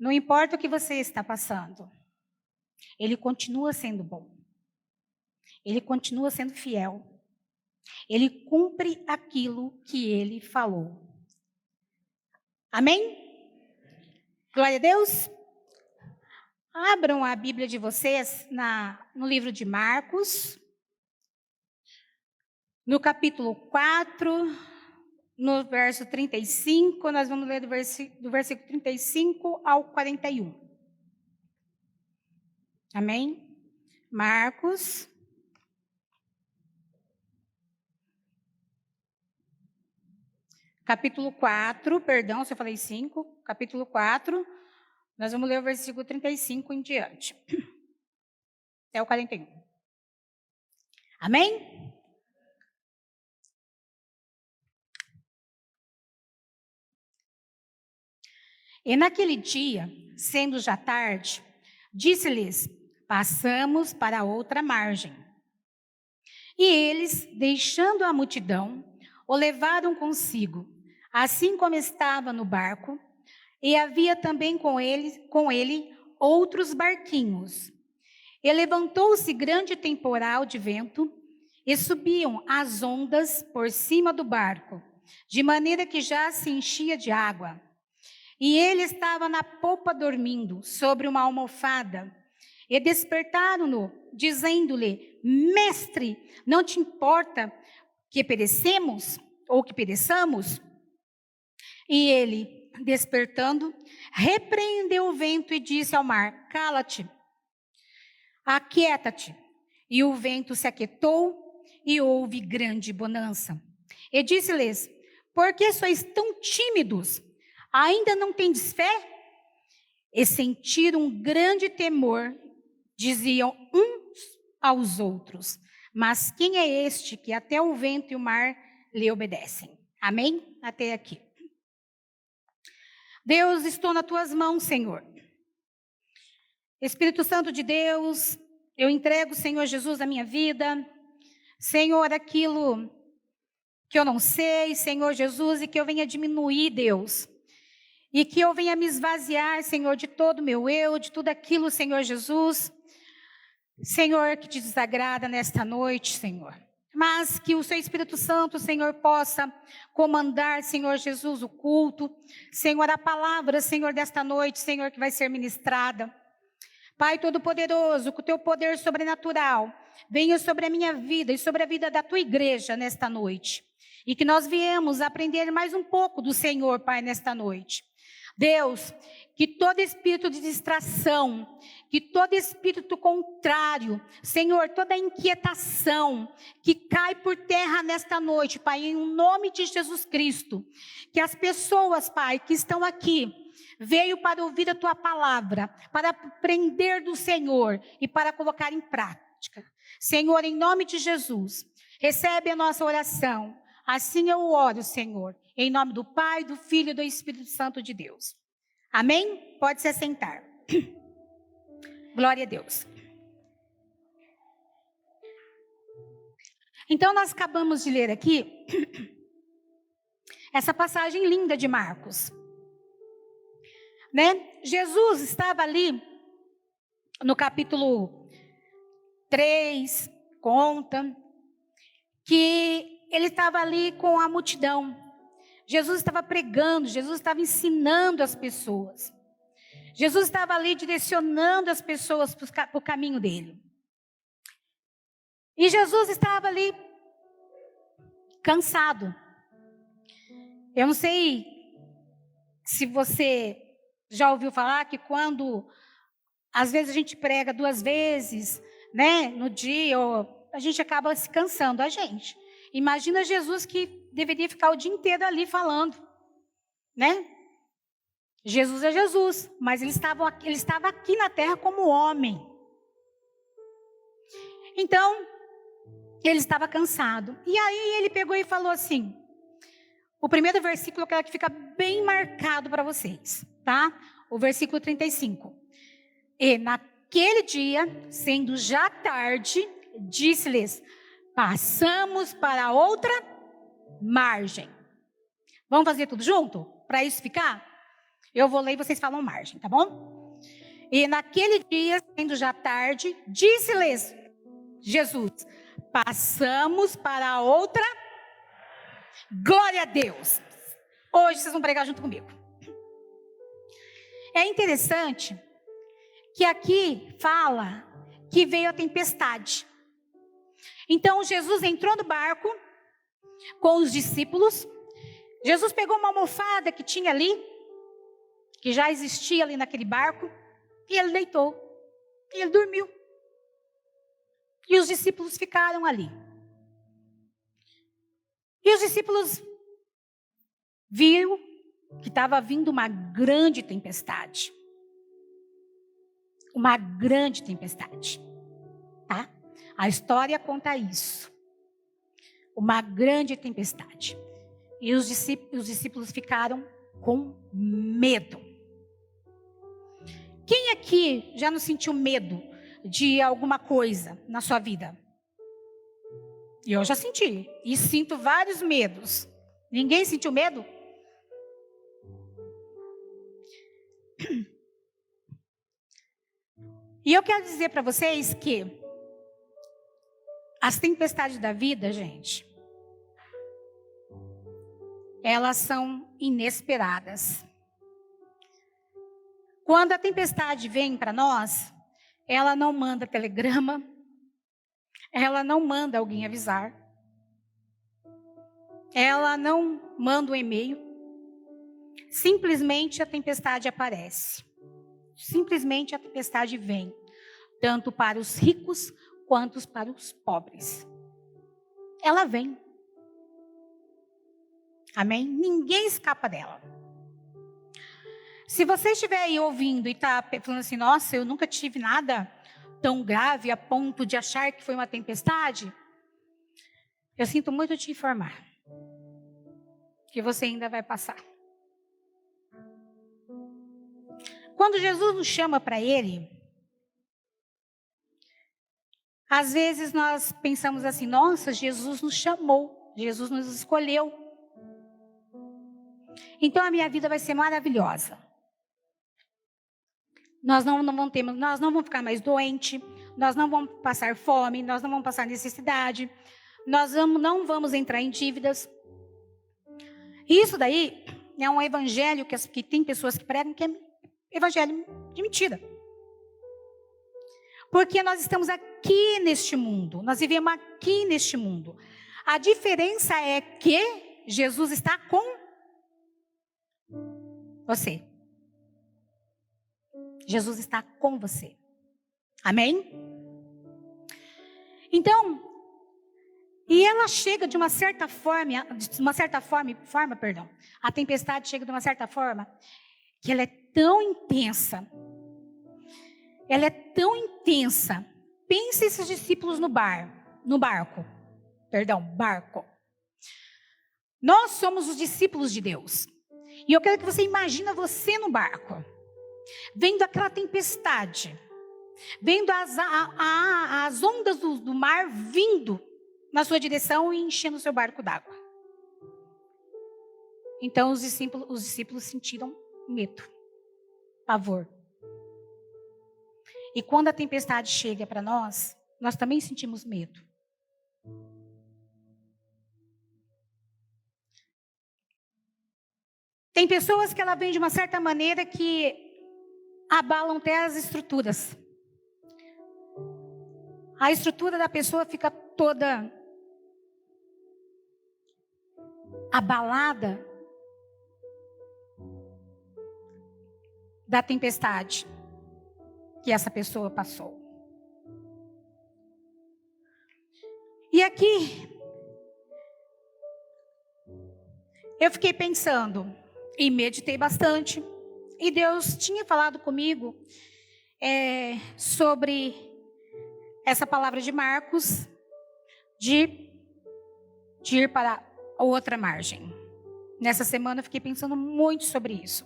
Não importa o que você está passando, Ele continua sendo bom. Ele continua sendo fiel. Ele cumpre aquilo que Ele falou. Amém? Glória a Deus. Abram a Bíblia de vocês no livro de Marcos, no capítulo 4, no verso 35, nós vamos ler do versículo 35 ao 41. Amém? Marcos, capítulo 4, perdão, se eu falei 5, capítulo 4, nós vamos ler o versículo 35 em diante, até o 41. Amém? E naquele dia, sendo já tarde, disse-lhes: passamos para outra margem. E eles, deixando a multidão, o levaram consigo, assim como estava no barco, e havia também com ele outros barquinhos. E levantou-se grande temporal de vento, e subiam as ondas por cima do barco, de maneira que já se enchia de água. E ele estava na popa dormindo, sobre uma almofada. E despertaram-no, dizendo-lhe: Mestre, não te importa que perecemos, ou que pereçamos? E ele, despertando, repreendeu o vento e disse ao mar: Cala-te, aquieta-te. E o vento se aquietou, e houve grande bonança. E disse-lhes: Por que sois tão tímidos? Ainda não tendes fé? E sentiram um grande temor, diziam uns aos outros: Mas quem é este que até o vento e o mar lhe obedecem? Amém? Até aqui. Deus, estou nas tuas mãos, Senhor. Espírito Santo de Deus, eu entrego, Senhor Jesus, a minha vida. Senhor, aquilo que eu não sei, Senhor Jesus, e que eu venha diminuir, Deus. E que eu venha me esvaziar, Senhor, de todo o meu eu, de tudo aquilo, Senhor Jesus, Senhor, que te desagrada nesta noite, Senhor. Mas que o seu Espírito Santo, Senhor, possa comandar, Senhor Jesus, o culto. Senhor, a palavra, Senhor, desta noite, Senhor, que vai ser ministrada. Pai Todo-Poderoso, com o teu poder sobrenatural, venha sobre a minha vida e sobre a vida da tua igreja nesta noite. E que nós viemos aprender mais um pouco do Senhor, Pai, nesta noite. Deus, que todo espírito de distração, que todo espírito contrário, Senhor, toda inquietação que cai por terra nesta noite, Pai, em nome de Jesus Cristo, que as pessoas, Pai, que estão aqui, veio para ouvir a Tua palavra, para aprender do Senhor e para colocar em prática. Senhor, em nome de Jesus, recebe a nossa oração. Assim eu oro, Senhor, em nome do Pai, do Filho e do Espírito Santo de Deus. Amém? Pode se assentar. Glória a Deus. Então, nós acabamos de ler aqui essa passagem linda de Marcos. Né? Jesus estava ali no capítulo 3, conta que ele estava ali com a multidão. Jesus estava pregando, Jesus estava ensinando as pessoas. Jesus estava ali direcionando as pessoas para o caminho dele. E Jesus estava ali cansado. Eu não sei se você já ouviu falar que quando, às vezes a gente prega 2 vezes, né, no dia, a gente acaba se cansando, a gente. Imagina Jesus que deveria ficar o dia inteiro ali falando, né? Jesus é Jesus, mas ele estava aqui na terra como homem. Então, ele estava cansado. E aí ele pegou e falou assim, o primeiro versículo eu quero que fica bem marcado para vocês, tá? O versículo 35. E naquele dia, sendo já tarde, disse-lhes: passamos para outra margem. Vamos fazer tudo junto? Para isso ficar? Eu vou ler e vocês falam margem, tá bom? E naquele dia, sendo já tarde, disse-lhes Jesus: passamos para outra. Glória a Deus. Hoje vocês vão pregar junto comigo. É interessante que aqui fala que veio a tempestade. Então Jesus entrou no barco com os discípulos. Jesus pegou uma almofada que tinha ali, que já existia ali naquele barco, e ele deitou, e ele dormiu. E os discípulos ficaram ali. E os discípulos viram que estava vindo uma grande tempestade. Uma grande tempestade, tá? A história conta isso. Uma grande tempestade. E os discípulos ficaram com medo. Quem aqui já não sentiu medo de alguma coisa na sua vida? Eu já senti. E sinto vários medos. Ninguém sentiu medo? E eu quero dizer para vocês que as tempestades da vida, gente, elas são inesperadas. Quando a tempestade vem para nós, ela não manda telegrama, ela não manda alguém avisar, ela não manda um e-mail. Simplesmente a tempestade aparece. Simplesmente a tempestade vem, tanto para os ricos quanto para os pobres. Ela vem. Amém? Ninguém escapa dela. Se você estiver aí ouvindo e está falando assim, nossa, eu nunca tive nada tão grave a ponto de achar que foi uma tempestade, eu sinto muito te informar que você ainda vai passar. Quando Jesus nos chama para Ele, às vezes nós pensamos assim, nossa, Jesus nos chamou, Jesus nos escolheu. Então a minha vida vai ser maravilhosa. Nós não vamos ficar mais doentes, nós não vamos passar fome, nós não vamos passar necessidade, nós não vamos entrar em dívidas. Isso daí é um evangelho que tem pessoas que pregam que é evangelho de mentira. Porque nós estamos aqui neste mundo, nós vivemos aqui neste mundo. A diferença é que Jesus está com você. Jesus está com você. Amém? Então, e ela chega de uma certa forma, a tempestade chega de uma certa forma, que ela é tão intensa. Ela é tão intensa. Pensa esses discípulos no barco. Nós somos os discípulos de Deus. E eu quero que você imagine você no barco, vendo aquela tempestade, vendo as ondas do mar vindo na sua direção e enchendo o seu barco d'água. Então os discípulos sentiram medo, pavor. E quando a tempestade chega para nós também sentimos medo. Tem pessoas que ela vem de uma certa maneira que abalam até as estruturas. A estrutura da pessoa fica toda abalada da tempestade que essa pessoa passou. E aqui eu fiquei pensando e meditei bastante. E Deus tinha falado comigo sobre essa palavra de Marcos, de ir para a outra margem. Nessa semana eu fiquei pensando muito sobre isso.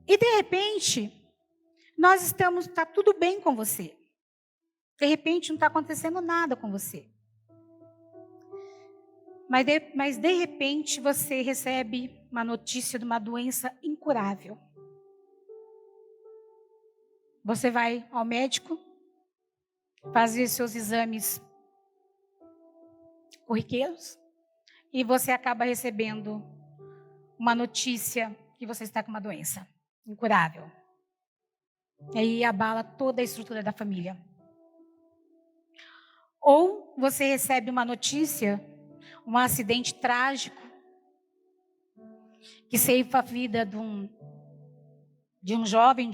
E de repente, está tudo bem com você. De repente não está acontecendo nada com você. Mas de repente você recebe uma notícia de uma doença incurável. Você vai ao médico, fazer seus exames corriqueiros e você acaba recebendo uma notícia que você está com uma doença incurável. E aí abala toda a estrutura da família. Ou você recebe uma notícia, um acidente trágico, que ceifa a vida de um jovem,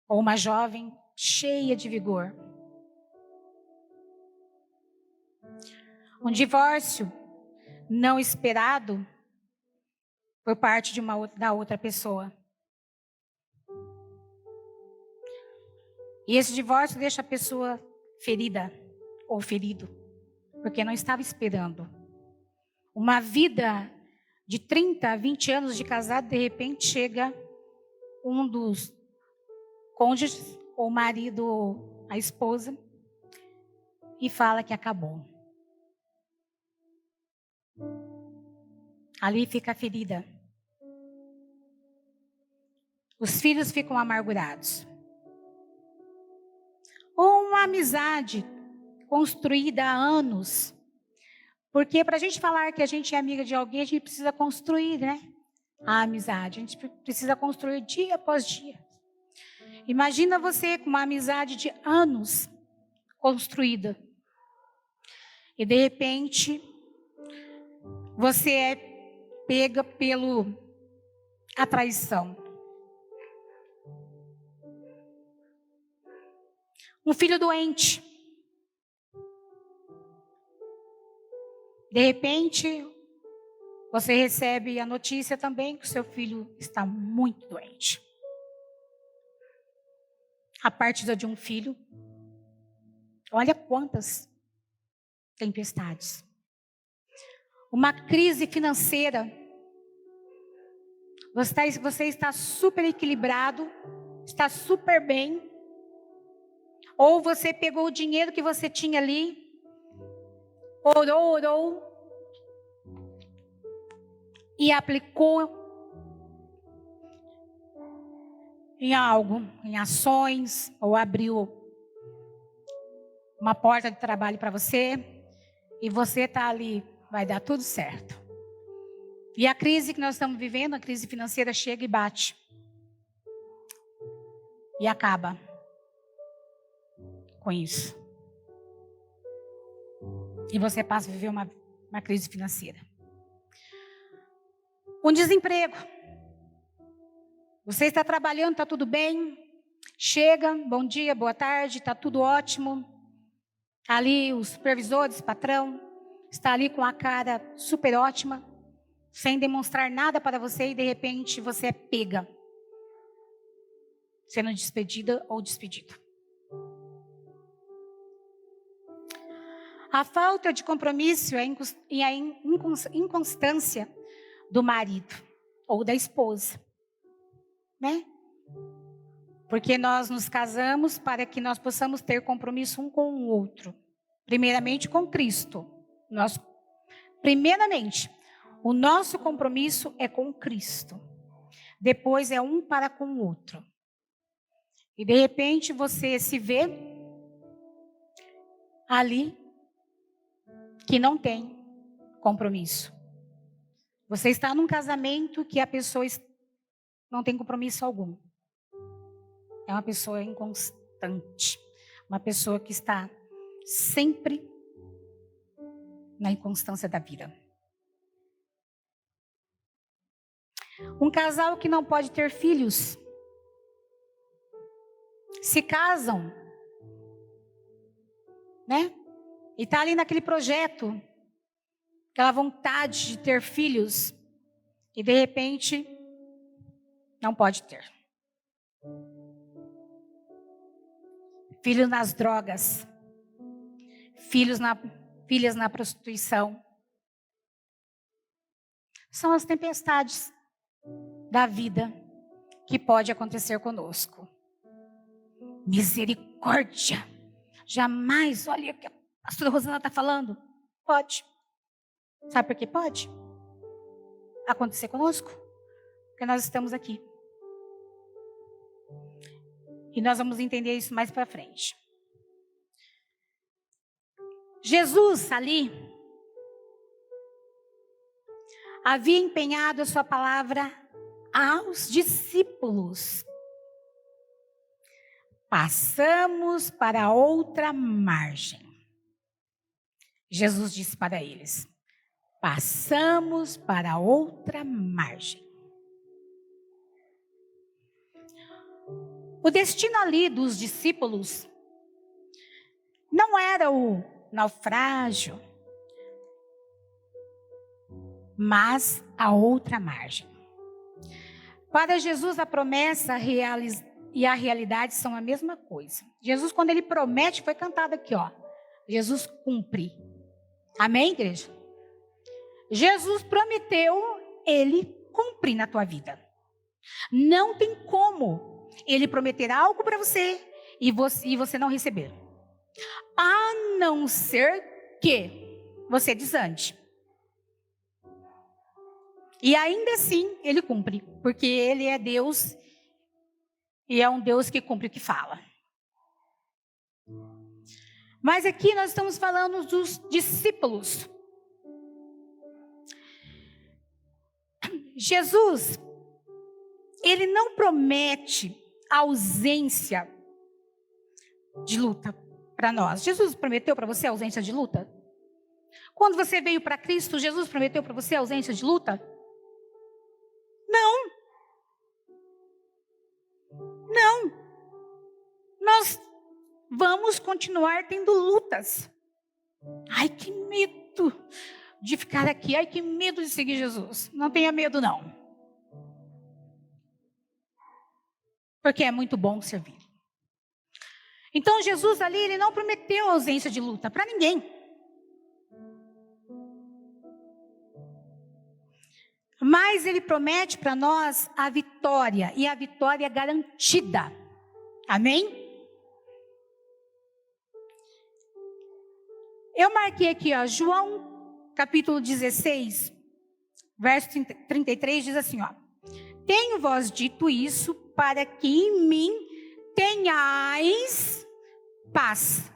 ou uma jovem cheia de vigor. Um divórcio não esperado por parte da outra pessoa. E esse divórcio deixa a pessoa ferida ou ferido, porque não estava esperando. Uma vida de 30, 20 anos de casado, de repente chega um dos cônjuges, ou marido, ou a esposa, e fala que acabou. Ali fica a ferida. Os filhos ficam amargurados. Ou uma amizade construída há anos. Porque para a gente falar que a gente é amiga de alguém, a gente precisa construir, né? A amizade. A gente precisa construir dia após dia. Imagina você com uma amizade de anos construída. E de repente, você é pega a traição. Um filho doente. De repente, você recebe a notícia também que o seu filho está muito doente. A partida de um filho. Olha quantas tempestades. Uma crise financeira. Você está super equilibrado, está super bem. Ou você pegou o dinheiro que você tinha ali, orou, e aplicou em algo, em ações, ou abriu uma porta de trabalho para você, e você está ali, vai dar tudo certo. E a crise que nós estamos vivendo, a crise financeira, chega e bate. E acaba com isso. E você passa a viver uma crise financeira. Um desemprego. Você está trabalhando, está tudo bem. Chega, bom dia, boa tarde, está tudo ótimo. Ali o supervisor, esse patrão, está ali com a cara super ótima, sem demonstrar nada para você, e de repente você é pega, sendo despedida ou despedido. A falta de compromisso e a inconstância do marido ou da esposa, né? Porque nós nos casamos para que nós possamos ter compromisso um com o outro. Primeiramente com Cristo. Primeiramente, o nosso compromisso é com Cristo. Depois é um para com o outro. E de repente você se vê ali que não tem compromisso. Você está num casamento que a pessoa não tem compromisso algum. É uma pessoa inconstante. Uma pessoa que está sempre na inconstância da vida. Um casal que não pode ter filhos. Se casam, né? E está ali naquele projeto, aquela vontade de ter filhos, e de repente não pode ter. Filhos nas drogas, filhas na prostituição. São as tempestades da vida que pode acontecer conosco. Misericórdia! Jamais, olha o que a pastora Rosana está falando. Pode. Sabe por que pode? acontecer conosco, porque nós estamos aqui. E nós vamos entender isso mais para frente. Jesus ali havia empenhado a sua palavra aos discípulos. Passamos para outra margem. Jesus disse para eles: passamos para outra margem. O destino ali dos discípulos não era o naufrágio, mas a outra margem. Para Jesus, a promessa e a realidade são a mesma coisa. Jesus, quando ele promete, foi cantado aqui, ó. Jesus cumpre. Amém, igreja? Jesus prometeu, ele cumpre na tua vida. Não tem como ele prometer algo para você e você não receber. A não ser que você desande. E ainda assim, ele cumpre, porque ele é Deus e é um Deus que cumpre o que fala. Mas aqui nós estamos falando dos discípulos. Jesus, ele não promete ausência de luta para nós. Jesus prometeu para você ausência de luta? Quando você veio para Cristo, Jesus prometeu para você ausência de luta? Não. Não. Nós vamos continuar tendo lutas. Ai, que medo de ficar aqui. Ai, que medo de seguir Jesus. Não tenha medo, não. Porque é muito bom servir. Então, Jesus ali, ele não prometeu ausência de luta para ninguém. Mas ele promete para nós a vitória, e a vitória garantida. Amém? Eu marquei aqui, ó, João capítulo 16, verso 33, diz assim, ó: tenho vos dito isso para que em mim tenhais paz.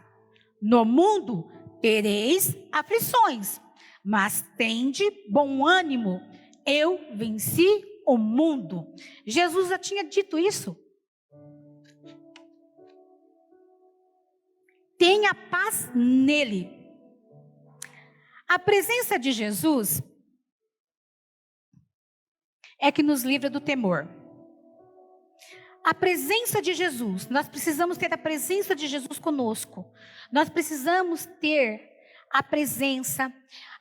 No mundo tereis aflições, mas tende bom ânimo. Eu venci o mundo. Jesus já tinha dito isso. Tenha paz nele. A presença de Jesus é que nos livra do temor. A presença de Jesus, nós precisamos ter a presença de Jesus conosco. Nós precisamos ter a presença,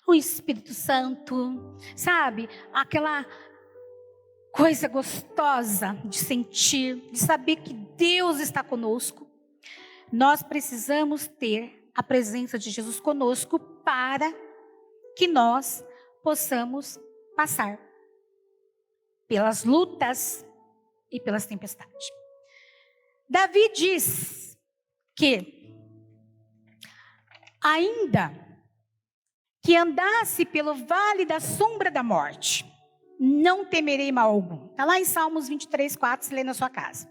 o Espírito Santo, sabe? Aquela coisa gostosa de sentir, de saber que Deus está conosco. Nós precisamos ter a presença de Jesus conosco para que nós possamos passar pelas lutas e pelas tempestades. Davi diz que ainda que andasse pelo vale da sombra da morte, não temerei mal algum. Está lá em Salmos 23, 4, se lê na sua casa.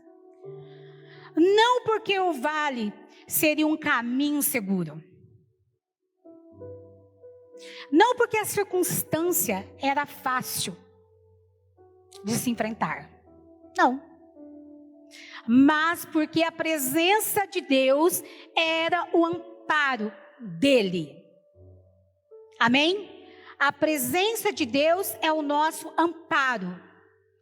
Não porque o vale seria um caminho seguro. Não porque a circunstância era fácil de se enfrentar. Não. Mas porque a presença de Deus era o amparo dele. Amém? A presença de Deus é o nosso amparo.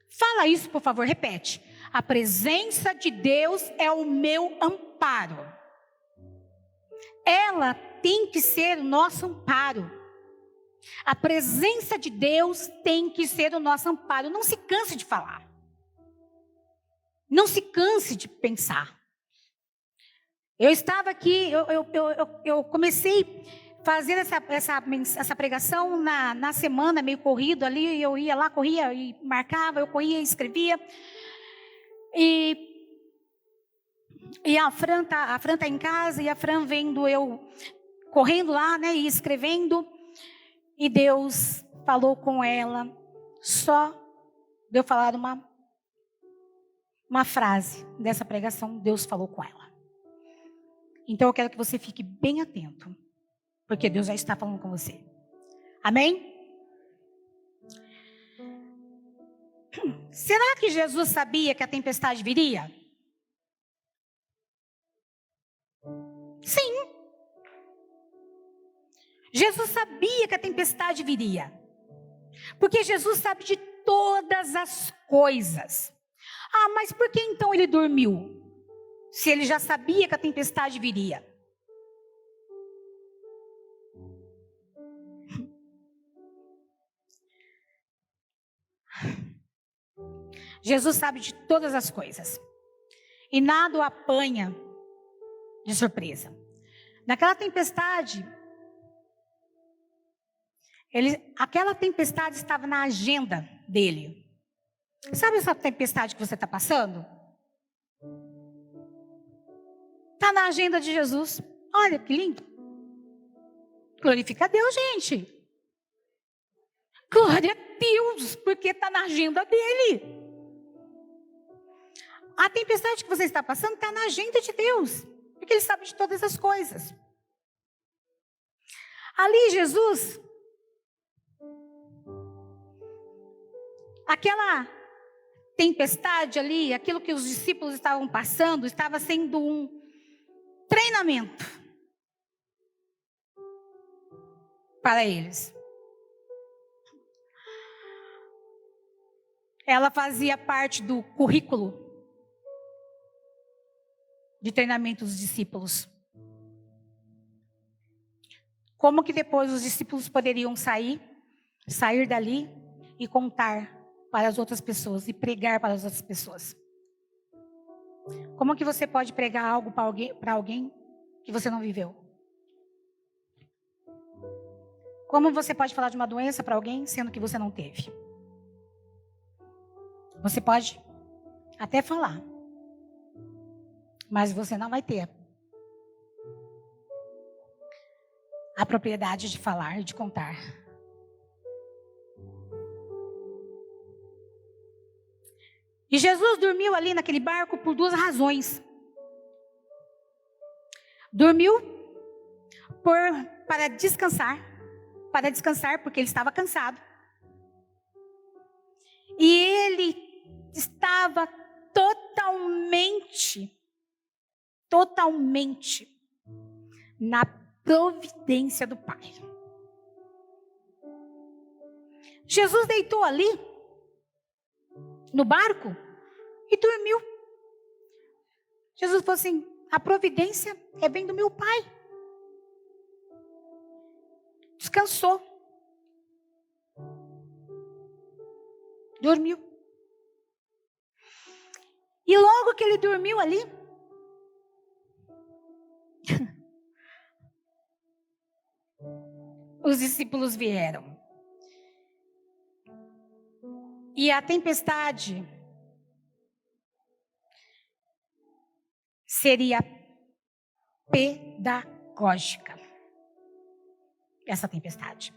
Fala isso, por favor, repete. A presença de Deus é o meu amparo. Ela tem que ser o nosso amparo. A presença de Deus tem que ser o nosso amparo. Não se canse de falar. Não se canse de pensar. Eu estava aqui, eu comecei a fazer essa pregação na semana, meio corrido ali. Eu ia lá, corria e marcava, eu corria e escrevia. E a Fran tá em casa, e a Fran vendo eu correndo lá, né, e escrevendo. E Deus falou com ela só de eu falar uma frase dessa pregação, Deus falou com ela. Então eu quero que você fique bem atento, porque Deus já está falando com você. Amém? Será que Jesus sabia que a tempestade viria? Sim. Jesus sabia que a tempestade viria. Porque Jesus sabe de todas as coisas. Ah, mas por que então ele dormiu? Se ele já sabia que a tempestade viria. Jesus sabe de todas as coisas. E nada o apanha de surpresa. Naquela tempestade, aquela tempestade estava na agenda dele. Sabe essa tempestade que você está passando? Está na agenda de Jesus. Olha que lindo. Glorifica a Deus, gente. Glória a Deus, porque está na agenda dele. A tempestade que você está passando está na agenda de Deus, porque Ele sabe de todas as coisas. Ali Jesus, aquela tempestade ali, aquilo que os discípulos estavam passando, estava sendo um treinamento para eles. Ela fazia parte do currículo de treinamento dos discípulos. Como que depois os discípulos poderiam sair dali e contar para as outras pessoas e pregar para as outras pessoas? Como que você pode pregar algo para alguém que você não viveu? Como você pode falar de uma doença para alguém sendo que você não teve? Você pode até falar, mas você não vai ter a propriedade de falar e de contar. E Jesus dormiu ali naquele barco por duas razões. Dormiu para descansar porque ele estava cansado. E ele estava totalmente na providência do Pai. Jesus deitou ali, no barco, e dormiu. Jesus falou assim: a providência é bem do meu Pai. Descansou. Dormiu. E logo que ele dormiu ali, os discípulos vieram. E a tempestade seria pedagógica. Essa tempestade.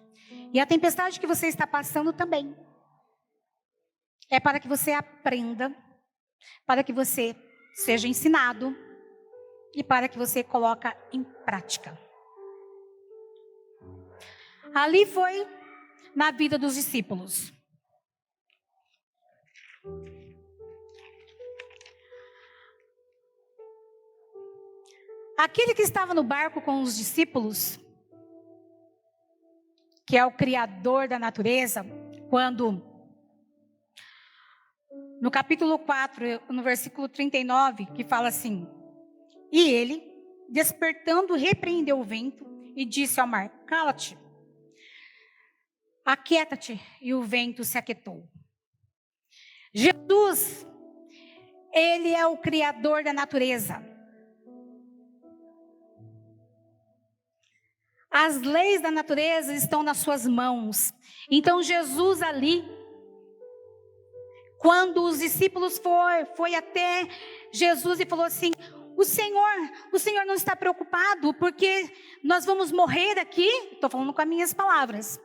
E a tempestade que você está passando também é para que você aprenda, para que você seja ensinado e para que você coloque em prática. Ali foi na vida dos discípulos. Aquele que estava no barco com os discípulos, que é o Criador da natureza, quando no capítulo 4, no versículo 39, que fala assim: e ele, despertando, repreendeu o vento e disse ao mar: cala-te, aquieta-te, e o vento se aquietou. Jesus, ele é o Criador da natureza. As leis da natureza estão nas suas mãos. Então Jesus ali, quando os discípulos foi até Jesus e falou assim: o Senhor não está preocupado porque nós vamos morrer aqui? Estou falando com as minhas palavras.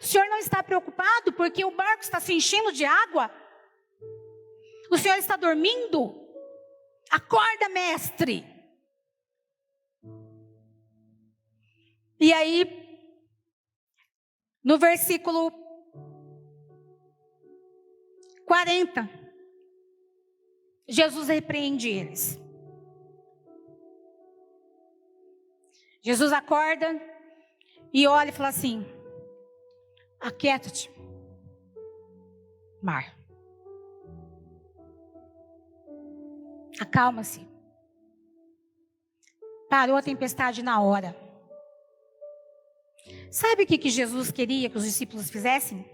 O Senhor não está preocupado porque o barco está se enchendo de água? O Senhor está dormindo? Acorda, mestre. E aí, no versículo 40, Jesus repreende eles. Jesus acorda e olha e fala assim: aquieta-te, mar. Acalma-se. Parou a tempestade na hora. Sabe o que Jesus queria que os discípulos fizessem?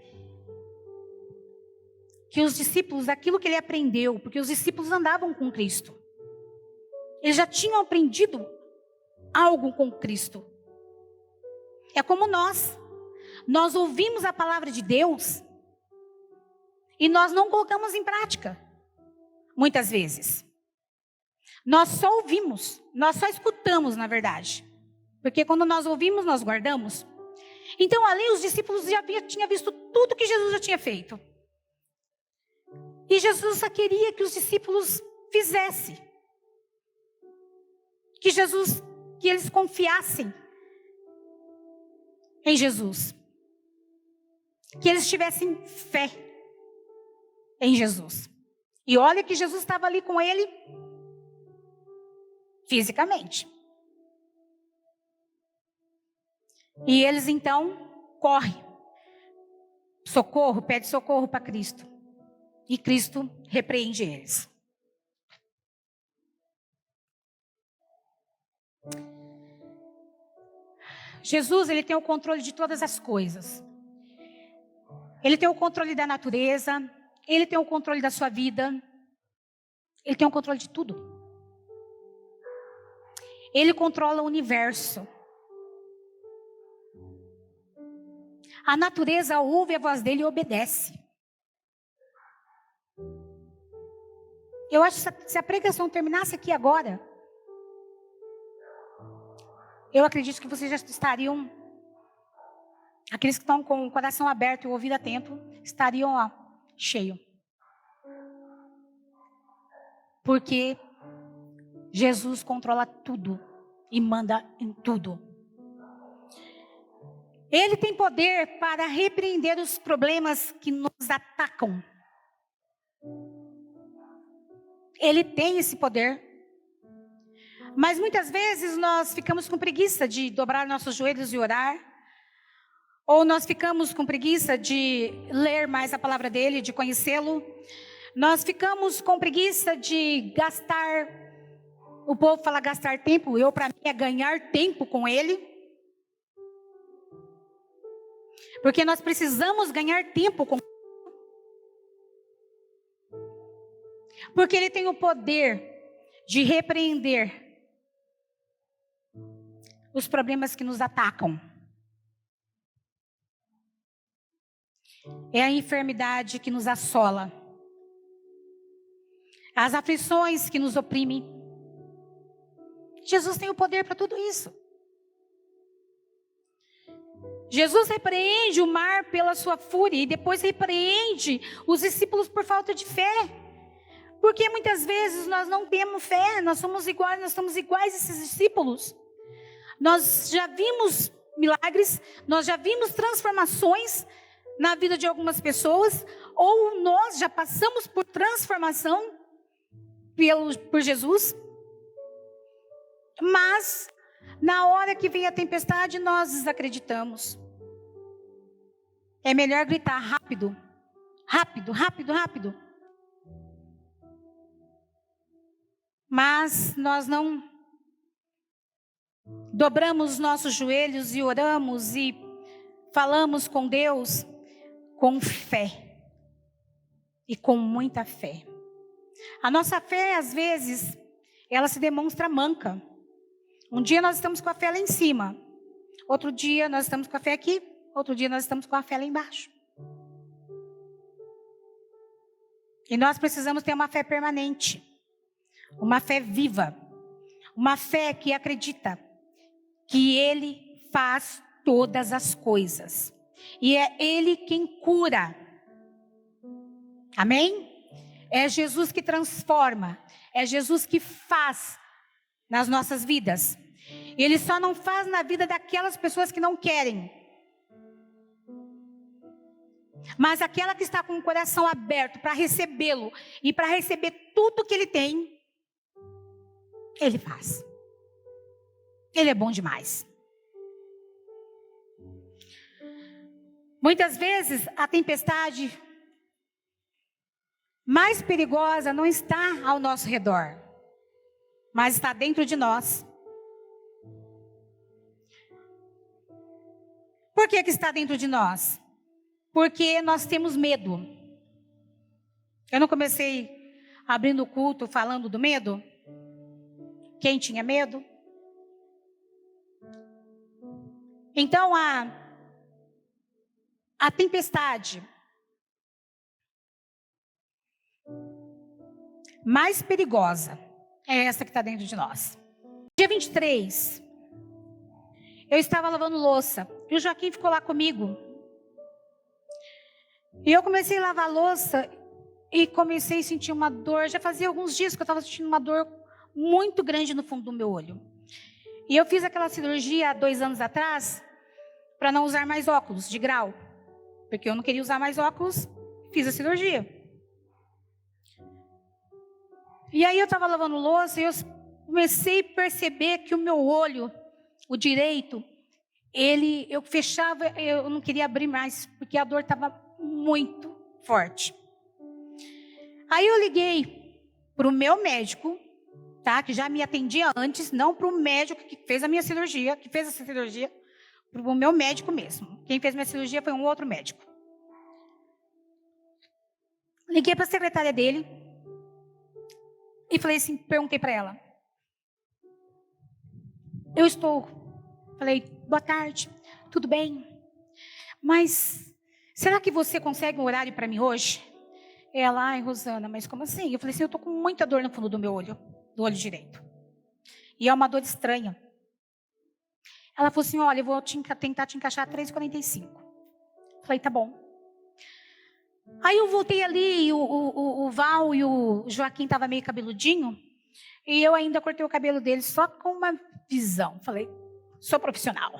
Que os discípulos, aquilo que ele aprendeu, porque os discípulos andavam com Cristo. Eles já tinham aprendido algo com Cristo. É como nós ouvimos a palavra de Deus e nós não colocamos em prática, muitas vezes. Nós só ouvimos, nós só escutamos, na verdade. Porque quando nós ouvimos, nós guardamos. Então, ali, os discípulos já tinham visto tudo que Jesus já tinha feito. E Jesus só queria que os discípulos fizessem. Que eles confiassem em Jesus. Que eles tivessem fé em Jesus. E olha que Jesus estava ali com ele fisicamente. E eles então correm. Socorro, pede socorro para Cristo. E Cristo repreende eles. Jesus, ele tem o controle de todas as coisas. Ele tem o controle da natureza. Ele tem o controle da sua vida. Ele tem o controle de tudo. Ele controla o universo. A natureza ouve a voz dele e obedece. Eu acho que se a pregação terminasse aqui agora, eu acredito que vocês já estariam, aqueles que estão com o coração aberto e o ouvido atento, estariam cheio. Porque Jesus controla tudo e manda em tudo. Ele tem poder para repreender os problemas que nos atacam. Ele tem esse poder. Mas muitas vezes nós ficamos com preguiça de dobrar nossos joelhos e orar. Ou nós ficamos com preguiça de ler mais a palavra dele, de conhecê-lo. Nós ficamos com preguiça de gastar, o povo fala gastar tempo, para mim é ganhar tempo com ele. Porque nós precisamos ganhar tempo com ele. Porque ele tem o poder de repreender os problemas que nos atacam. É a enfermidade que nos assola. As aflições que nos oprimem. Jesus tem o poder para tudo isso. Jesus repreende o mar pela sua fúria e depois repreende os discípulos por falta de fé. Porque muitas vezes nós não temos fé, nós somos iguais a esses discípulos. Nós já vimos milagres, nós já vimos transformações na vida de algumas pessoas, ou nós já passamos por transformação por Jesus. Mas na hora que vem a tempestade, nós desacreditamos. É melhor gritar rápido, rápido, rápido, rápido. Mas nós não dobramos nossos joelhos e oramos e falamos com Deus com fé. E com muita fé. A nossa fé, às vezes, ela se demonstra manca. Um dia nós estamos com a fé lá em cima. Outro dia nós estamos com a fé aqui. Outro dia nós estamos com a fé lá embaixo. E nós precisamos ter uma fé permanente. Uma fé viva. Uma fé que acredita que Ele faz todas as coisas. E é Ele quem cura. Amém? É Jesus que transforma. É Jesus que faz nas nossas vidas. E Ele só não faz na vida daquelas pessoas que não querem. Mas aquela que está com o coração aberto para recebê-lo e para receber tudo que Ele tem, Ele faz. Ele é bom demais. Muitas vezes a tempestade mais perigosa não está ao nosso redor, mas está dentro de nós. Por que está dentro de nós? Porque nós temos medo. Eu não comecei abrindo o culto falando do medo? Quem tinha medo? Então a tempestade mais perigosa é essa que está dentro de nós. Dia 23, eu estava lavando louça e o Joaquim ficou lá comigo. E eu comecei a lavar a louça e comecei a sentir uma dor. Já fazia alguns dias que eu estava sentindo uma dor muito grande no fundo do meu olho. E eu fiz aquela cirurgia há 2 anos atrás para não usar mais óculos de grau. Porque eu não queria usar mais óculos, fiz a cirurgia. E aí eu estava lavando louça e eu comecei a perceber que o meu olho, o direito, eu fechava, eu não queria abrir mais, porque a dor estava muito forte. Aí eu liguei para o meu médico, tá, que já me atendia antes, não para o médico que fez a minha cirurgia, que fez essa cirurgia, para o meu médico mesmo. Quem fez minha cirurgia foi um outro médico. Liguei para a secretária dele e falei assim, perguntei para ela. Falei, boa tarde, tudo bem? Mas será que você consegue um horário para mim hoje? Ela, ai, Rosana, mas como assim? Eu falei assim, eu estou com muita dor no fundo do meu olho, do olho direito. E é uma dor estranha. Ela falou assim, olha, eu vou tentar te encaixar às 3h45. Falei, tá bom. Aí eu voltei ali, o Val e o Joaquim estavam meio cabeludinho, e eu ainda cortei o cabelo deles só com uma visão. Falei, sou profissional.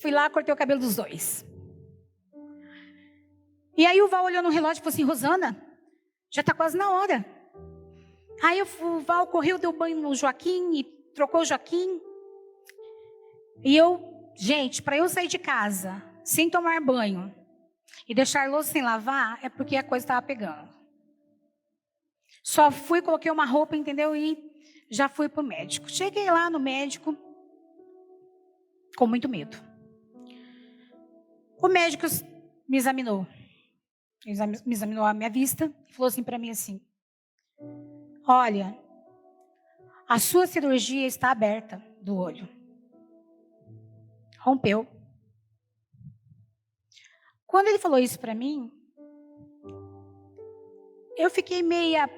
Fui lá, cortei o cabelo dos dois. E aí o Val olhou no relógio e falou assim, Rosana, já está quase na hora. Aí o Val correu, deu banho no Joaquim e trocou o Joaquim. E gente, para eu sair de casa sem tomar banho e deixar louça sem lavar, é porque a coisa estava pegando. Só fui, coloquei uma roupa, entendeu? E já fui para o médico. Cheguei lá no médico com muito medo. O médico me examinou. Me examinou a minha vista e falou assim para mim assim, olha, a sua cirurgia está aberta do olho. Rompeu. Quando ele falou isso para mim, eu fiquei meia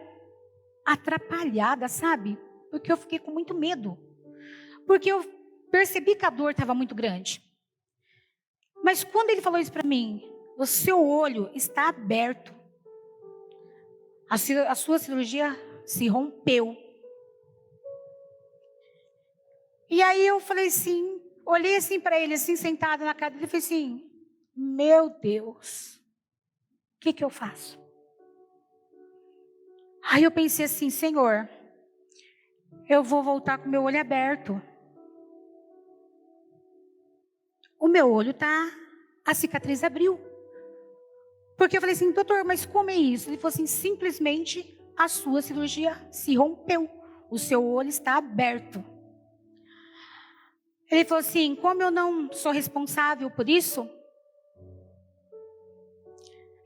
atrapalhada, sabe? Porque eu fiquei com muito medo. Porque eu percebi que a dor estava muito grande. Mas quando ele falou isso para mim, o seu olho está aberto. A sua cirurgia se rompeu. E aí eu falei assim, olhei assim para ele, assim, sentada na cadeira, e falei assim, meu Deus, o que eu faço? Aí eu pensei assim, Senhor, eu vou voltar com o meu olho aberto. O meu olho a cicatriz abriu. Porque eu falei assim, doutor, mas como é isso? Ele falou assim, simplesmente a sua cirurgia se rompeu. O seu olho está aberto. Ele falou assim, como eu não sou responsável por isso,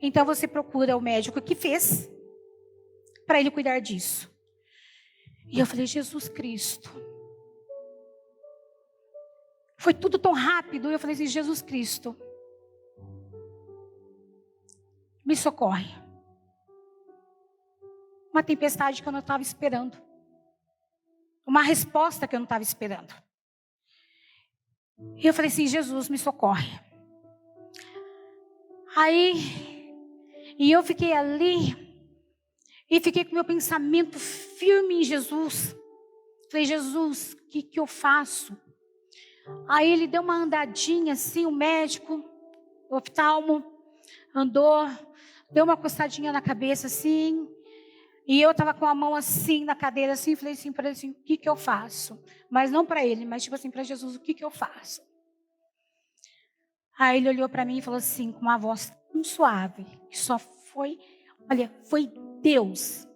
então você procura o médico que fez, para ele cuidar disso. E eu falei, Jesus Cristo. Foi tudo tão rápido. Eu falei assim, Jesus Cristo, me socorre. Uma tempestade que eu não estava esperando. Uma resposta que eu não estava esperando. E eu falei assim, Jesus, me socorre. Aí, e eu fiquei ali, e fiquei com meu pensamento firme em Jesus. Falei, Jesus, o que eu faço? Aí ele deu uma andadinha assim, o médico, o oftalmo, andou, deu uma coçadinha na cabeça assim, e eu estava com a mão assim na cadeira assim, falei assim para ele assim, o que eu faço? Mas não para ele, mas tipo assim, para Jesus, o que eu faço? Aí ele olhou para mim e falou assim, com uma voz tão suave, que só foi, olha, foi Deus.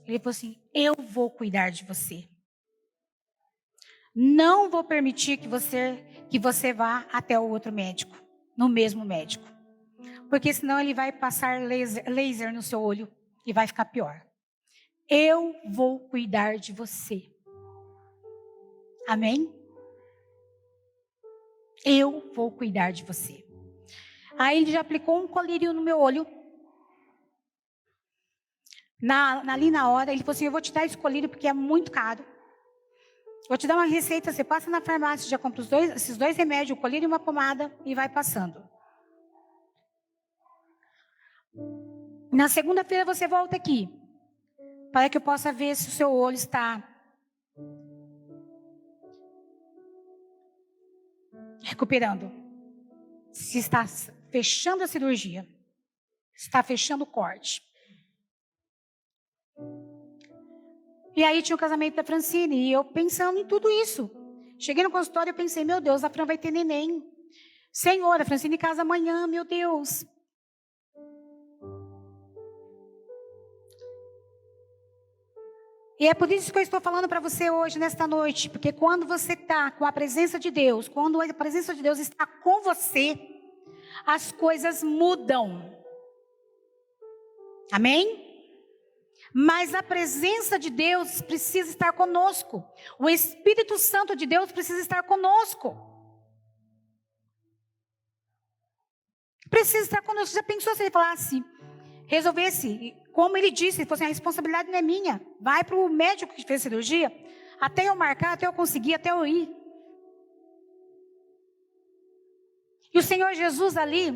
Ele falou assim, eu vou cuidar de você. Não vou permitir que você vá até o outro médico, no mesmo médico. Porque senão ele vai passar laser no seu olho e vai ficar pior. Eu vou cuidar de você. Amém? Eu vou cuidar de você. Aí ele já aplicou um colírio no meu olho. Ali na hora, ele falou assim, eu vou te dar esse colírio porque é muito caro. Vou te dar uma receita, você passa na farmácia, já compra esses dois remédios, o colírio e uma pomada, e vai passando. Na segunda-feira você volta aqui, para que eu possa ver se o seu olho está recuperando. Se está fechando a cirurgia, se está fechando o corte. E aí tinha o casamento da Francine, e eu pensando em tudo isso. Cheguei no consultório e pensei, meu Deus, a Fran vai ter neném. Senhor, a Francine casa amanhã, meu Deus. E é por isso que eu estou falando para você hoje, nesta noite. Porque quando você está com a presença de Deus, quando a presença de Deus está com você, as coisas mudam. Amém? Mas a presença de Deus precisa estar conosco. O Espírito Santo de Deus precisa estar conosco. Precisa estar conosco. Já pensou se ele falasse, resolvesse, como ele disse, ele falou assim, a responsabilidade não é minha. Vai para o médico que fez cirurgia, até eu marcar, até eu conseguir, até eu ir. E o Senhor Jesus ali,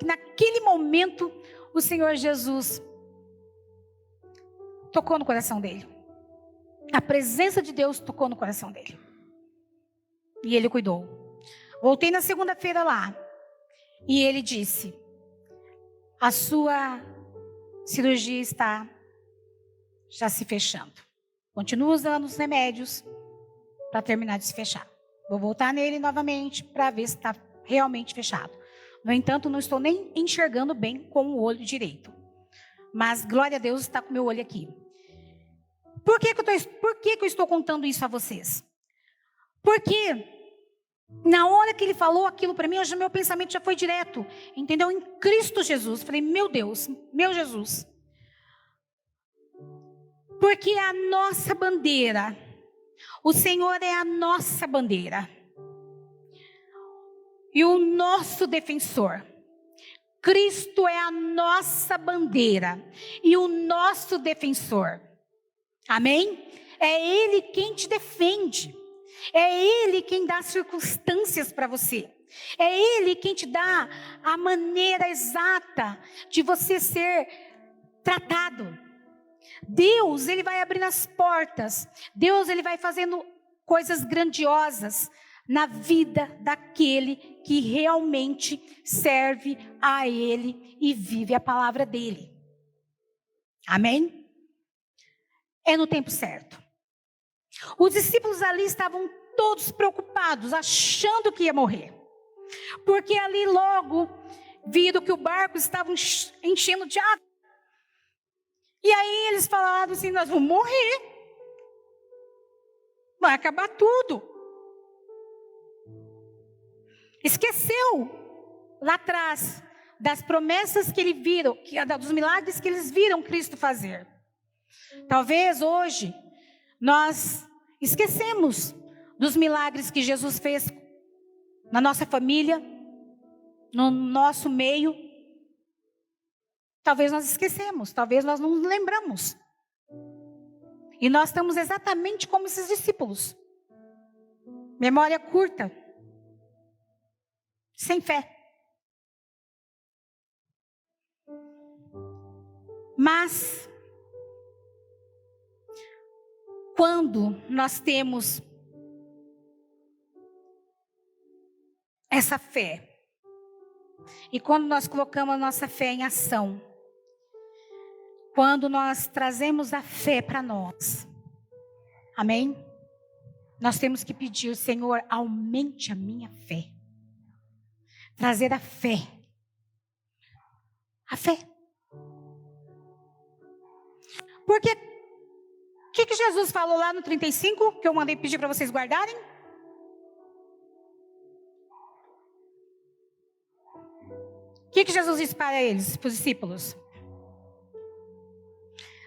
naquele momento, o Senhor Jesus tocou no coração dele. A presença de Deus tocou no coração dele. E ele cuidou. Voltei na segunda-feira lá. E ele disse, a sua cirurgia está já se fechando. Continua usando os remédios para terminar de se fechar. Vou voltar nele novamente para ver se está realmente fechado. No entanto, não estou nem enxergando bem com o olho direito. Mas, glória a Deus, está com o meu olho aqui. Por que eu estou contando isso a vocês? Porque na hora que ele falou aquilo para mim, hoje meu pensamento já foi direto. Entendeu? Em Cristo Jesus. Falei, meu Deus, meu Jesus. Porque a nossa bandeira, o Senhor é a nossa bandeira. E o nosso defensor. Cristo é a nossa bandeira. E o nosso defensor. Amém? É Ele quem te defende. É Ele quem dá circunstâncias para você. É Ele quem te dá a maneira exata de você ser tratado. Deus, Ele vai abrindo as portas. Deus, Ele vai fazendo coisas grandiosas na vida daquele que realmente serve a Ele e vive a palavra dEle. Amém? É no tempo certo. Os discípulos ali estavam todos preocupados, achando que ia morrer. Porque ali logo viram que o barco estava enchendo de água. E aí eles falaram assim, nós vamos morrer. Vai acabar tudo. Esqueceu lá atrás das promessas que eles viram, dos milagres que eles viram Cristo fazer. Talvez hoje nós esquecemos dos milagres que Jesus fez na nossa família, no nosso meio. Talvez nós esquecemos, talvez nós não lembramos. E nós estamos exatamente como esses discípulos. Memória curta, sem fé. Mas, quando nós temos essa fé, e quando nós colocamos a nossa fé em ação, quando nós trazemos a fé para nós, amém? Nós temos que pedir, Senhor, aumente a minha fé. Trazer a fé. A fé. Porque, o que Jesus falou lá no 35, que eu mandei pedir para vocês guardarem? O que Jesus disse para eles, para os discípulos?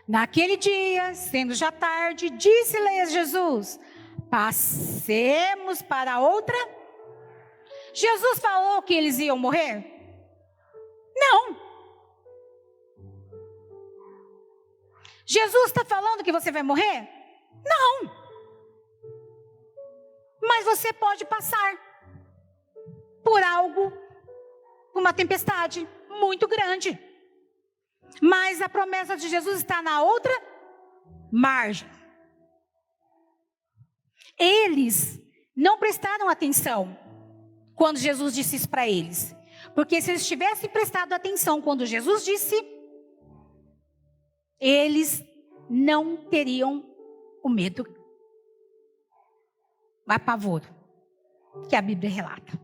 Naquele dia, sendo já tarde, disse-lhes Jesus: passemos para outra. Jesus falou que eles iam morrer? Não. Jesus está falando que você vai morrer? Não. Mas você pode passar por algo, uma tempestade muito grande. Mas a promessa de Jesus está na outra margem. Eles não prestaram atenção quando Jesus disse isso para eles. Porque se eles tivessem prestado atenção quando Jesus disse, eles não teriam o medo, o apavoro que a Bíblia relata.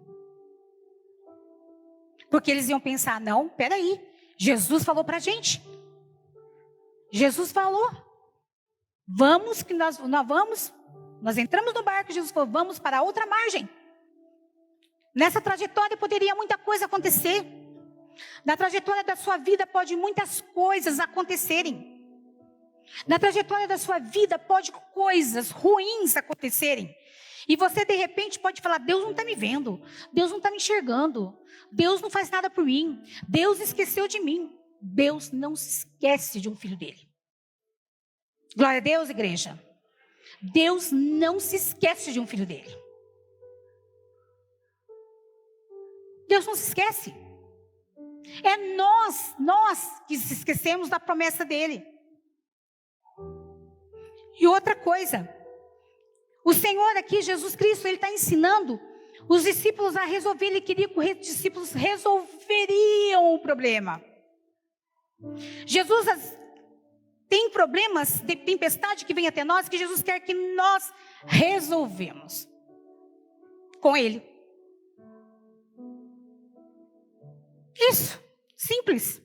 Porque eles iam pensar, não, peraí, Jesus falou para a gente. Jesus falou, vamos que nós vamos, nós entramos no barco, Jesus falou, vamos para outra margem. Nessa trajetória poderia muita coisa acontecer. Na trajetória da sua vida pode muitas coisas acontecerem. Na trajetória da sua vida pode coisas ruins acontecerem. E você de repente pode falar, Deus não está me vendo, Deus não está me enxergando, Deus não faz nada por mim, Deus esqueceu de mim. Deus não se esquece de um filho dele. Glória a Deus, igreja. Deus não se esquece de um filho dele. Deus não se esquece. É nós que se esquecemos da promessa dele. E outra coisa, o Senhor aqui, Jesus Cristo, Ele está ensinando os discípulos a resolver. Ele queria que os discípulos resolveriam o problema. Jesus tem problemas de tempestade que vem até nós, que Jesus quer que nós resolvemos com Ele. Isso, simples.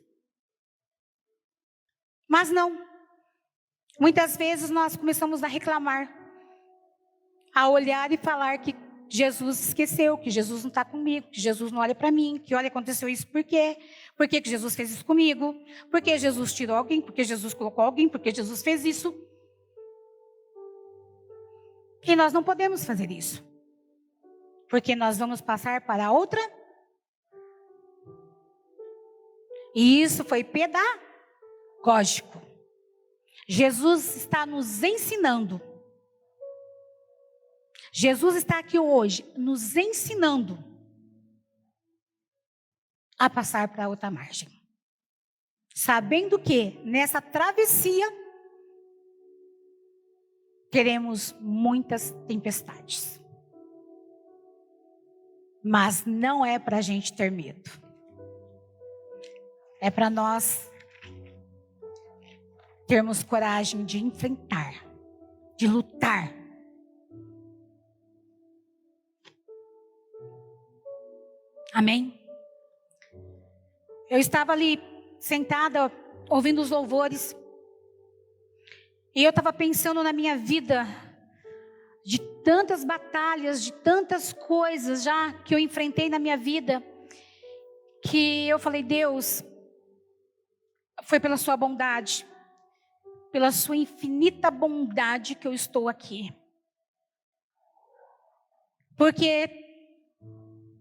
Mas não. Muitas vezes nós começamos a reclamar, a olhar e falar que Jesus esqueceu, que Jesus não está comigo, que Jesus não olha para mim, que olha, aconteceu isso por quê? Por que Jesus fez isso comigo? Por que Jesus tirou alguém? Por que Jesus colocou alguém? Por que Jesus fez isso? E nós não podemos fazer isso, porque nós vamos passar para outra. E isso foi pedagógico. Jesus está nos ensinando. Jesus está aqui hoje nos ensinando a passar para outra margem. Sabendo que nessa travessia teremos muitas tempestades. Mas não é para a gente ter medo. É para nós termos coragem de enfrentar, de lutar. Amém? Eu estava ali sentada, ouvindo os louvores, e eu estava pensando na minha vida, de tantas batalhas, de tantas coisas já que eu enfrentei na minha vida, que eu falei, Deus, foi pela sua bondade, pela sua infinita bondade que eu estou aqui. Porque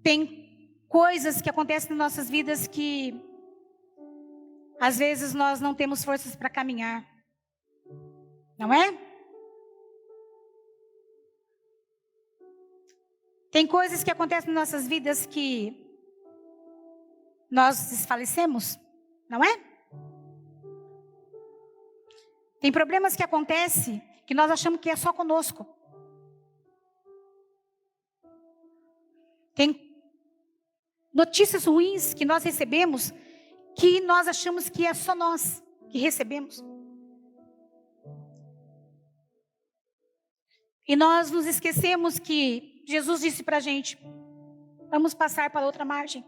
tem coisas que acontecem nas nossas vidas que às vezes nós não temos forças para caminhar. Não é? Tem coisas que acontecem nas nossas vidas que nós desfalecemos, não é? Tem problemas que acontecem que nós achamos que é só conosco. Tem notícias ruins que nós recebemos que nós achamos que é só nós que recebemos. E nós nos esquecemos que Jesus disse para a gente: vamos passar para outra margem.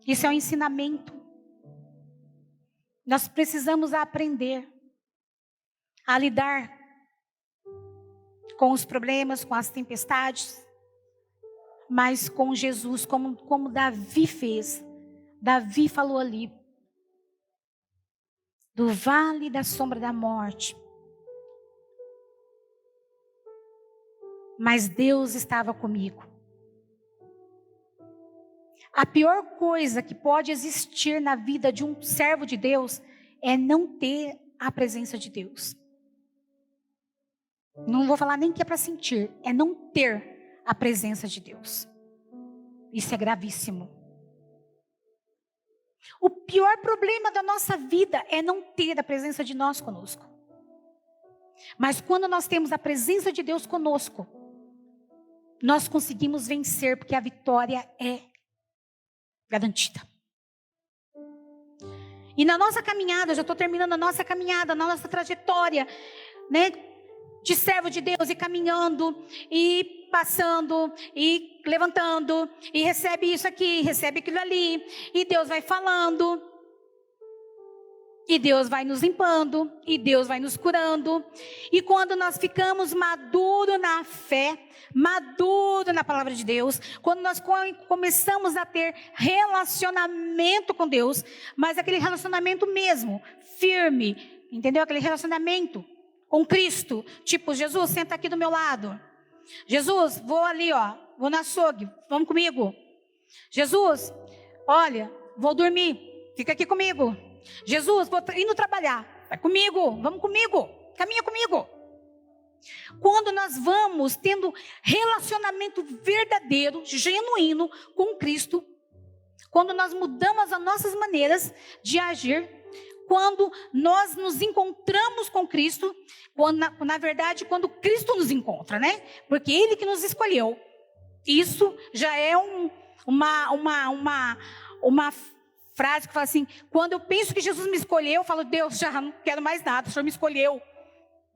Isso é um ensinamento. Nós precisamos aprender a lidar com os problemas, com as tempestades, mas com Jesus, como Davi fez. Davi falou ali, do vale da sombra da morte. Mas Deus estava comigo. A pior coisa que pode existir na vida de um servo de Deus é não ter a presença de Deus. Não vou falar nem que é para sentir, é não ter a presença de Deus. Isso é gravíssimo. O pior problema da nossa vida é não ter a presença de nós conosco. Mas quando nós temos a presença de Deus conosco, nós conseguimos vencer, porque a vitória é garantida. E na nossa caminhada, já estou terminando a nossa caminhada, na nossa trajetória, né, de servo de Deus, e caminhando, e passando, e levantando, e recebe isso aqui, recebe aquilo ali, e Deus vai falando, e Deus vai nos limpando, e Deus vai nos curando. E quando nós ficamos maduros na fé, maduro na palavra de Deus, quando nós começamos a ter relacionamento com Deus, mas aquele relacionamento mesmo, firme, entendeu? Aquele relacionamento com Cristo, tipo: Jesus, senta aqui do meu lado. Jesus, vou ali, ó, vou no açougue, vamos comigo. Jesus, olha, vou dormir, fica aqui comigo. Jesus, vou indo trabalhar, vai comigo, vamos comigo, caminha comigo. Quando nós vamos tendo relacionamento verdadeiro, genuíno com Cristo, quando nós mudamos as nossas maneiras de agir, quando nós nos encontramos com Cristo, quando, na verdade, quando Cristo nos encontra, né? Porque Ele que nos escolheu. Isso já é uma frase que fala assim: quando eu penso que Jesus me escolheu, eu falo: Deus, já não quero mais nada, o Senhor me escolheu.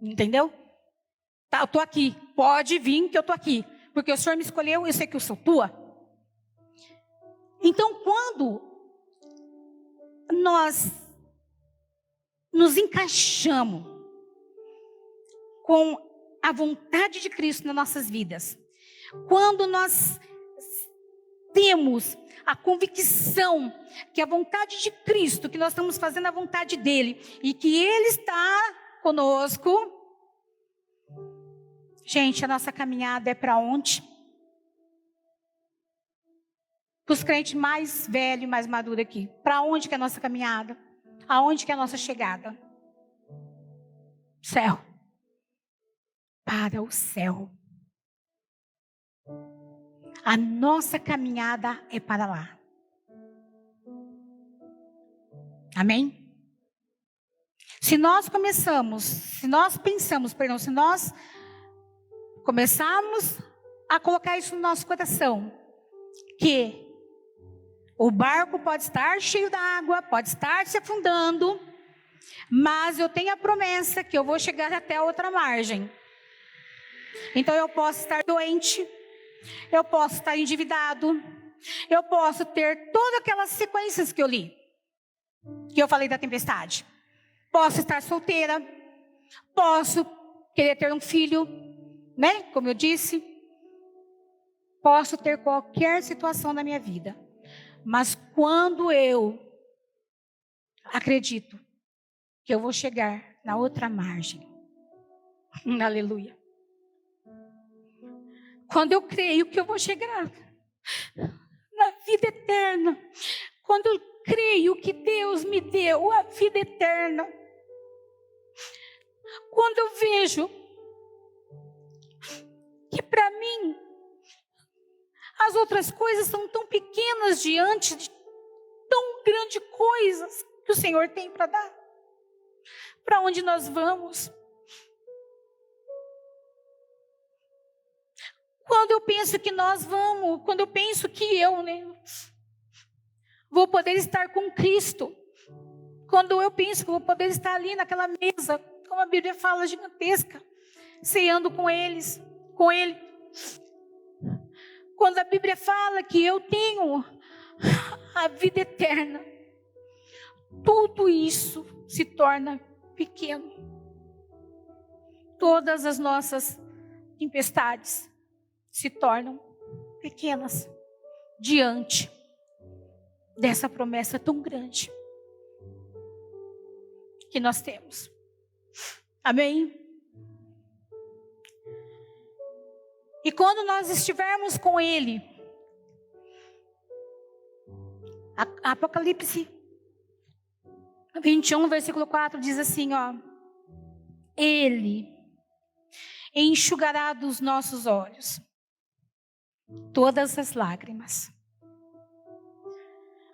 Entendeu? Tá, eu estou aqui, pode vir que eu estou aqui, porque o Senhor me escolheu, eu sei que eu sou tua. Então, quando nós nos encaixamos com a vontade de Cristo nas nossas vidas, quando nós temos a convicção que a vontade de Cristo, que nós estamos fazendo a vontade dEle, e que Ele está conosco, gente, a nossa caminhada é para onde? Para os crentes mais velhos e mais maduros aqui. Para onde que é a nossa caminhada? Aonde que é a nossa chegada? Céu. Para o céu. A nossa caminhada é para lá. Amém? Se nós começarmos a colocar isso no nosso coração, que o barco pode estar cheio d'água, pode estar se afundando, mas eu tenho a promessa que eu vou chegar até a outra margem. Então eu posso estar doente, eu posso estar endividado, eu posso ter todas aquelas sequências que eu li, que eu falei da tempestade. Posso estar solteira, posso querer ter um filho, né? Como eu disse, posso ter qualquer situação na minha vida. Mas quando eu acredito que eu vou chegar na outra margem, aleluia. Quando eu creio que eu vou chegar na vida eterna, quando eu creio que Deus me deu a vida eterna, quando eu vejo que para mim As outras coisas são tão pequenas diante de tão grandes coisas que o Senhor tem para dar. Para onde nós vamos? Quando eu penso que nós vamos, quando eu penso que eu, vou poder estar com Cristo. Quando eu penso que vou poder estar ali naquela mesa, como a Bíblia fala, gigantesca, ceando com Ele. Quando a Bíblia fala que eu tenho a vida eterna, tudo isso se torna pequeno. Todas as nossas tempestades se tornam pequenas diante dessa promessa tão grande que nós temos. Amém? E quando nós estivermos com Ele, Apocalipse 21, versículo 4 diz assim, Ele enxugará dos nossos olhos todas as lágrimas.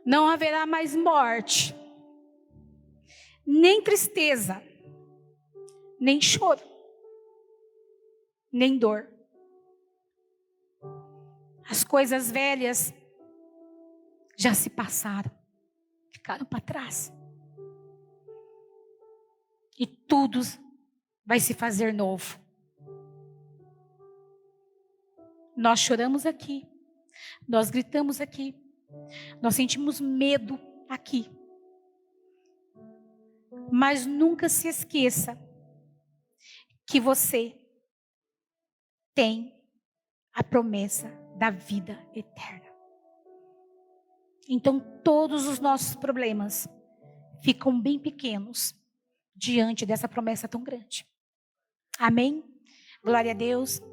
Não haverá mais morte, nem tristeza, nem choro, nem dor. As coisas velhas já se passaram, ficaram para trás. E tudo vai se fazer novo. Nós choramos aqui, nós gritamos aqui, nós sentimos medo aqui. Mas nunca se esqueça que você tem a promessa da vida eterna. Então todos os nossos problemas ficam bem pequenos diante dessa promessa tão grande. Amém? Glória a Deus.